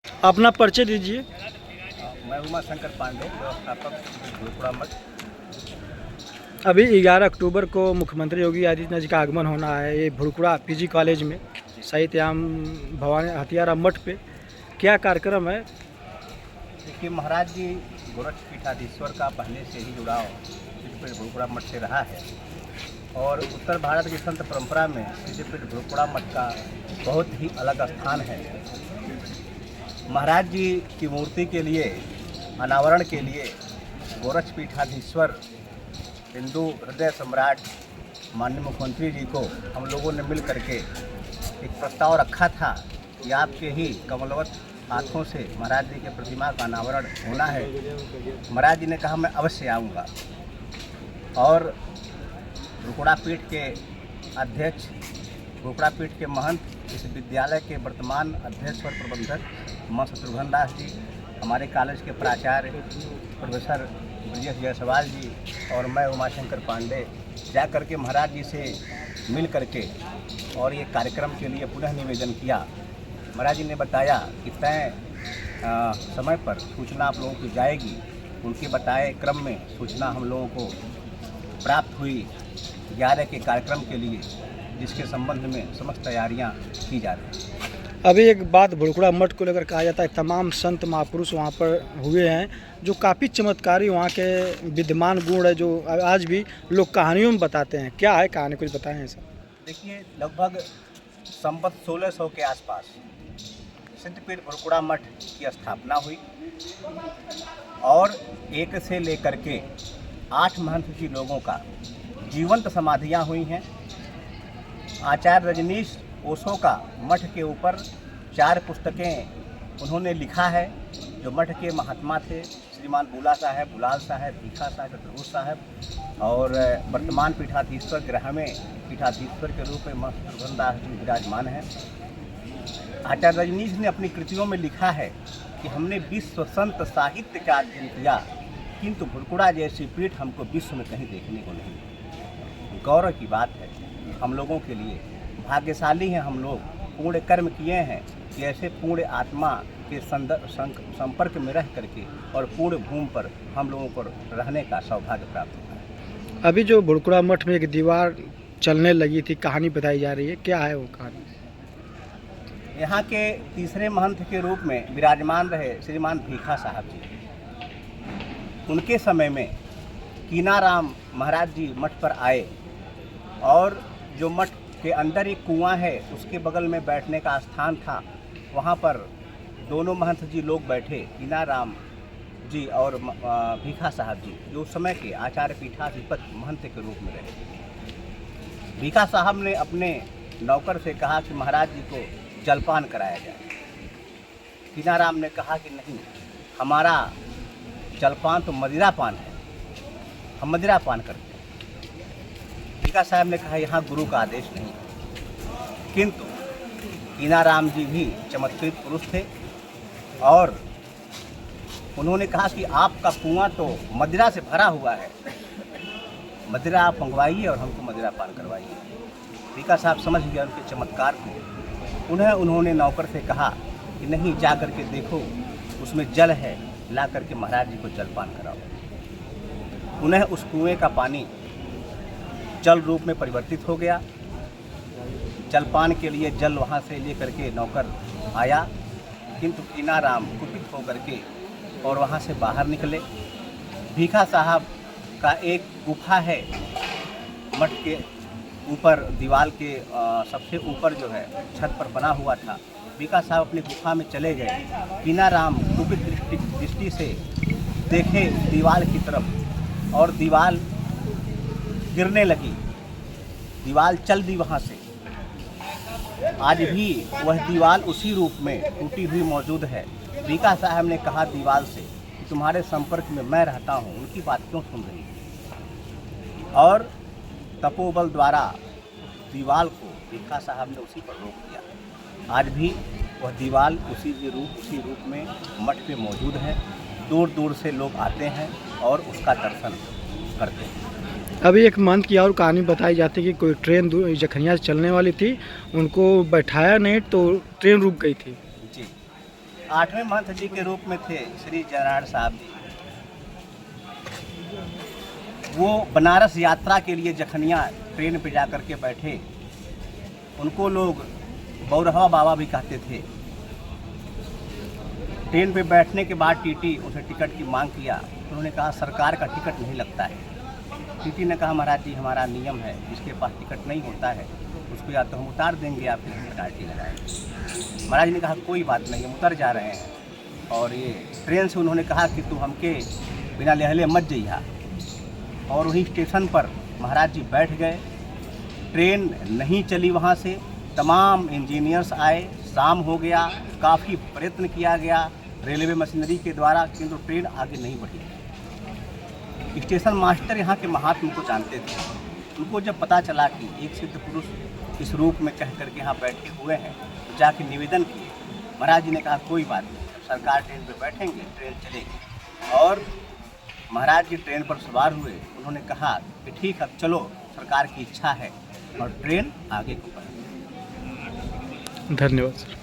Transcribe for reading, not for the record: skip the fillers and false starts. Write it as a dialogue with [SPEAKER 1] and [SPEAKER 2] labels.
[SPEAKER 1] अपना परिचय दीजिए।
[SPEAKER 2] मैं उमाशंकर पांडे, व्यवस्थापक भुड़कुड़ा मठ।
[SPEAKER 1] अभी 11 अक्टूबर को मुख्यमंत्री योगी आदित्यनाथ जी का आगमन होना है ये भुड़कुड़ा पीजी कॉलेज में सहितयाम भवानी हथियारा मठ पे क्या कार्यक्रम है?
[SPEAKER 2] देखिए, महाराज जी गोरक्ष पीठाधीश्वर का पहले से ही जुड़ाव सिद्धपीठ भुड़कुड़ा मठ से रहा है और उत्तर भारत की संत परंपरा में सिद्धपीठ भुड़कुड़ा मठ का बहुत ही अलग स्थान है। महाराज जी की मूर्ति के लिए अनावरण के लिए गोरक्ष पीठाधीश्वर हिंदू हृदय सम्राट माननीय मुख्यमंत्री जी को हम लोगों ने मिल करके एक प्रस्ताव रखा था कि आपके ही कमलवत हाथों से महाराज जी के प्रतिमा का अनावरण होना है। महाराज जी ने कहा मैं अवश्य आऊँगा और भुड़कुड़ा पीठ के अध्यक्ष, भुड़कुड़ा पीठ के महंत, इस विद्यालय के वर्तमान अध्यक्ष और प्रबंधक मां शत्रुघ्न दास जी, हमारे कॉलेज के प्राचार्य प्रोफेसर ब्रजेश जायसवाल जी और मैं उमाशंकर पांडे जा कर के महाराज जी से मिल करके और ये कार्यक्रम के लिए पुनः निवेदन किया। महाराज जी ने बताया कि तय समय पर सूचना आप लोगों को जाएगी। उनके बताए क्रम में सूचना हम लोगों को प्राप्त हुई 11 के कार्यक्रम के लिए, जिसके संबंध में समस्त तैयारियां की जा रही हैं।
[SPEAKER 1] अभी एक बात भुड़कुड़ा मठ को लेकर कहा जाता है तमाम संत महापुरुष वहाँ पर हुए हैं जो काफ़ी चमत्कारी वहाँ के विद्यमान गुण है जो आज भी लोग कहानियों में बताते हैं। क्या है कहानी, कुछ बताएं सर?
[SPEAKER 2] देखिए, लगभग संवत 1600 के आसपास सिद्धपीठ भुड़कुड़ा मठ की स्थापना हुई और 1 से लेकर के 8 महंत जी लोगों का जीवंत समाधियाँ हुई हैं। आचार्य रजनीश ओशो का मठ के ऊपर 4 पुस्तकें उन्होंने लिखा है जो मठ के महात्मा थे, श्रीमान बुला साहब, बुलाल साहब, भीखा साहब, चतुर्भुज साहब और वर्तमान पीठाधीश्वर ग्रह में पीठाधीश्वर के रूप में मां शत्रुघ्न दास जी विराजमान हैं। आचार्य रजनीश ने अपनी कृतियों में लिखा है कि हमने विश्व संत साहित्य का अध्ययन किया किंतु भुड़कुड़ा जैसी पीठ हमको विश्व में कहीं देखने को नहीं मिली। गौरव की बात है, हम लोगों के लिए भाग्यशाली हैं हम लोग, पूर्ण कर्म किए हैं कि ऐसे पूर्ण आत्मा के संपर्क में रह करके और पूर्ण भूमि पर हम लोगों को रहने का सौभाग्य प्राप्त हुआ है।
[SPEAKER 1] अभी जो भुड़कुड़ा मठ में एक दीवार चलने लगी थी, कहानी बताई जा रही है, क्या है वो कहानी?
[SPEAKER 2] यहाँ के तीसरे महंत के रूप में विराजमान रहे श्रीमान भीखा साहब जी। उनके समय में कीनाराम महाराज जी मठ पर आए और जो मठ के अंदर एक कुआं है उसके बगल में बैठने का स्थान था, वहाँ पर दोनों महंत जी लोग बैठे, कीनाराम जी और भीखा साहब जी, जो उस समय के आचार्य पीठाधिपति महंत के रूप में रहे। भीखा साहब ने अपने नौकर से कहा कि महाराज जी को जलपान कराया जाए। कीनाराम ने कहा कि नहीं, हमारा जलपान तो मदिरा पान है, हम मदिरा पान करते हैं। भीखा साहब ने कहा यहाँ गुरु का आदेश नहीं। किंतु कीनाराम जी भी चमत्कृत पुरुष थे और उन्होंने कहा कि आपका कुआं तो मदिरा से भरा हुआ है, मदिरा आप मंगवाइए और हमको मदिरा पान करवाइए। भीखा साहब समझ गया उनके चमत्कार को। उन्होंने नौकर से कहा कि नहीं, जा कर के देखो उसमें जल है, ला करके महाराज जी को जलपान कराओ। उन्हें उस कुएं का पानी जल रूप में परिवर्तित हो गया। जलपान के लिए जल वहाँ से ले करके नौकर आया, किंतु कीनाराम कुपित होकर के और वहाँ से बाहर निकले। भीखा साहब का एक गुफा है मठ के ऊपर, दीवार के सबसे ऊपर जो है छत पर बना हुआ था। भीखा साहब अपनी गुफा में चले गए। कीनाराम कुपित दृष्टि से देखे दीवार की तरफ और दीवार गिरने लगी, दीवार चल दी वहाँ से। आज भी वह दीवार उसी रूप में टूटी हुई मौजूद है। भीखा साहब ने कहा दीवार से कि तुम्हारे संपर्क में मैं रहता हूँ, उनकी बात क्यों सुन रही है? और तपोबल द्वारा दीवार को भीखा साहब ने उसी पर रोक दिया। आज भी वह दीवार उसी रूप में मठ पे मौजूद है। दूर दूर से लोग आते हैं और उसका दर्शन करते हैं।
[SPEAKER 1] अभी एक मंथ की और कहानी बताई जाती है कि कोई ट्रेन जखनिया से चलने वाली थी, उनको बैठाया नहीं तो ट्रेन रुक गई थी।
[SPEAKER 2] जी, 8वें महंत जी के रूप में थे श्री जयनारायण साहब जी। वो बनारस यात्रा के लिए जखनिया ट्रेन पे जा कर के बैठे। उनको लोग बौरहवा बाबा भी कहते थे। ट्रेन पे बैठने के बाद टीटी उनसे टिकट की मांग किया। उन्होंने कहा सरकार का टिकट नहीं लगता है। टीटी ने कहा महाराज जी हमारा नियम है, जिसके पास टिकट नहीं होता है उसको या तो हम उतार देंगे या फिर हम पेनाल्टी लगाएंगे। महाराज ने कहा कोई बात नहीं, हम उतर जा रहे हैं। और ये ट्रेन से उन्होंने कहा कि तू हमके बिना लहले मत जइहा। और वहीं स्टेशन पर महाराज जी बैठ गए। ट्रेन नहीं चली वहाँ से। तमाम इंजीनियर्स आए, शाम हो गया, काफ़ी प्रयत्न किया गया रेलवे मशीनरी के द्वारा, किंतु ट्रेन आगे नहीं बढ़ी। स्टेशन मास्टर यहाँ के महात्मा को जानते थे। उनको जब पता चला कि एक सिद्ध पुरुष इस रूप में कह करके यहाँ बैठे हुए हैं, तो जाके निवेदन किए। महाराज जी ने कहा कोई बात नहीं, सरकार ट्रेन पर बैठेंगे, ट्रेन चलेगी। और महाराज जी ट्रेन पर सवार हुए। उन्होंने कहा कि ठीक अब चलो, सरकार की इच्छा है, और ट्रेन आगे को बढ़ी।
[SPEAKER 1] धन्यवाद सर।